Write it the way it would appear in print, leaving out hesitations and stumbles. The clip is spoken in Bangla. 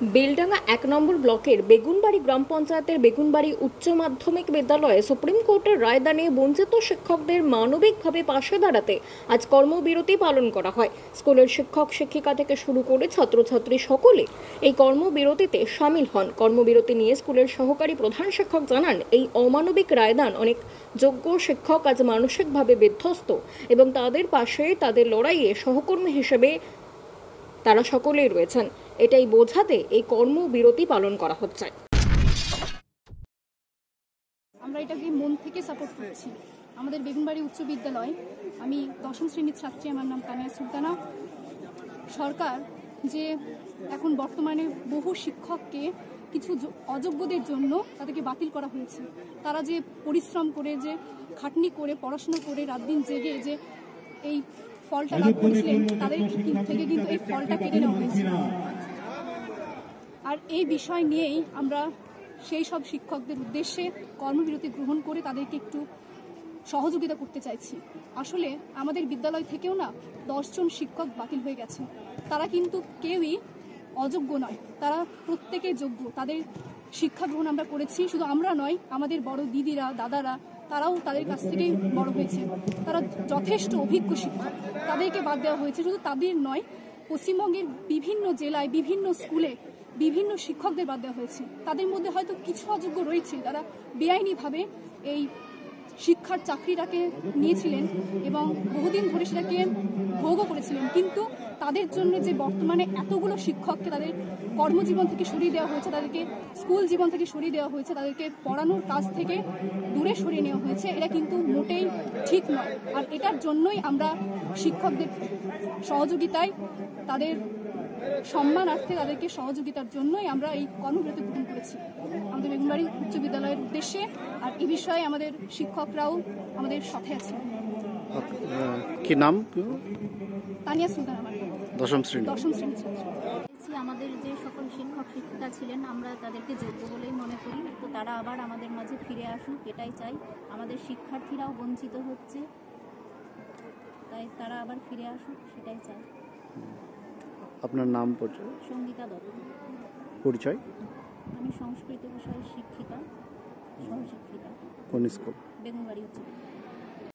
বেলডাঙ্গা ১ নম্বর ব্লকের বেগুনবাড়ি গ্রাম পঞ্চায়েতের বেগুনবাড়ি উচ্চ মাধ্যমিক বিদ্যালয়ে সুপ্রিম কোর্টের রায়দানে বঞ্চিত শিক্ষকদের মানবিকভাবে পাশে দাঁড়াতে আজ কর্মবিরতি পালন করা হয়। স্কুলের শিক্ষক শিক্ষিকা থেকে শুরু করে ছাত্রছাত্রী সকলে এই কর্মবিরতিতে সামিল হন। কর্মবিরতি নিয়ে স্কুলের সহকারী প্রধান শিক্ষক জানান, এই অমানবিক রায়দান অনেক যোগ্য শিক্ষক আজ মানসিকভাবে বিধ্বস্ত এবং তাদের পাশে তাদের লড়াইয়ে সহকর্মী হিসেবে তারা সকলেই রয়েছেন। এটাই বোঝাতে এই কর্মবিরতি পালন করা হচ্ছে। আমরা এটাকে মন থেকে সাপোর্ট করছি। আমাদের বেগুনবাড়ি উচ্চ বিদ্যালয়, আমি 10ম শ্রেণীর ছাত্রী, আমার নাম তানিয়া সুলতানা। সরকার যে এখন বর্তমানে বহু শিক্ষককে কিছু অযোগ্যদের জন্য তাদেরকে বাতিল করা হয়েছে। তারা যে পরিশ্রম করে, যে খাটনি করে, পড়াশোনা করে, রাত দিন জেগে যে এই ফলটা লাভ করেছিলেন, তাদের থেকে কিন্তু এই ফলটা কেড়ে নেওয়া হয়েছে। আর এই বিষয় নিয়েই আমরা সেই সব শিক্ষকদের উদ্দেশ্যে কর্মবিরতি গ্রহণ করে তাদেরকে একটু সহযোগিতা করতে চাইছি। আসলে আমাদের বিদ্যালয় থেকেও না 10 জন শিক্ষক বাতিল হয়ে গেছে। তারা কিন্তু কেউই অযোগ্য নয়, তারা প্রত্যেকেই যোগ্য। তাদের শিক্ষা গ্রহণ আমরা করেছি, শুধু আমরা নয়, আমাদের বড় দিদিরা, দাদারা, তারাও তাদের কাছ থেকেই বড় হয়েছে। তারা যথেষ্ট অভিজ্ঞ শিক্ষক, তাদেরকে বাদ দেওয়া হয়েছে। শুধু তাদের নয়, পশ্চিমবঙ্গের বিভিন্ন জেলায়, বিভিন্ন স্কুলে বিভিন্ন শিক্ষকদের বাদ দেওয়া হয়েছে। তাদের মধ্যে হয়তো কিছু অযোগ্য রয়েছে, তারা বেআইনিভাবে এই শিক্ষার চাকরিটাকে নিয়েছিলেন এবং বহুদিন ধরে সেটাকে ভোগও করেছিলেন। কিন্তু তাদের জন্য যে বর্তমানে এতগুলো শিক্ষককে তাদের কর্মজীবন থেকে সরিয়ে দেওয়া হয়েছে, তাদেরকে স্কুল জীবন থেকে সরিয়ে দেওয়া হয়েছে, তাদেরকে পড়ানোর কাজ থেকে দূরে সরিয়ে নেওয়া হয়েছে, এটা কিন্তু মোটেই ঠিক নয়। আর এটার জন্যই আমরা শিক্ষকদের সহযোগিতায়, তাদের সম্মানার্থে, তাদেরকে সহযোগিতার জন্যই আমরা এই কর্মবিরতি গ্রহণ করেছি আমাদের বেগুনবাড়ি উচ্চ বিদ্যালয়ের উদ্দেশ্যে। আর এই বিষয়ে আমাদের শিক্ষকরাও আমাদের সাথে আছে। কি নাম? তানিয়া সুলতানা আমার। 10ম শ্রেণী ছাত্রী। আমাদের যে সকল শিক্ষক শিক্ষিকা ছিলেন, আমরা তাদেরকে যোগ্য বলেই মনে করি। তো তারা আবার আমাদের মাঝে ফিরে আসুক, এটাই চাই। আমাদের শিক্ষার্থীরাও বঞ্চিত হচ্ছে, তাই তারা আবার ফিরে আসুক, সেটাই চাই। আপনার নাম? পরিচয়? সঙ্গীতা দত্ত। পরিচয়? আমি সংস্কৃত বিষয়ের শিক্ষিকা, সহশিক্ষিকা। কোন স্কুল? বেগুনবাড়ি উচ্চ বিদ্যালয়।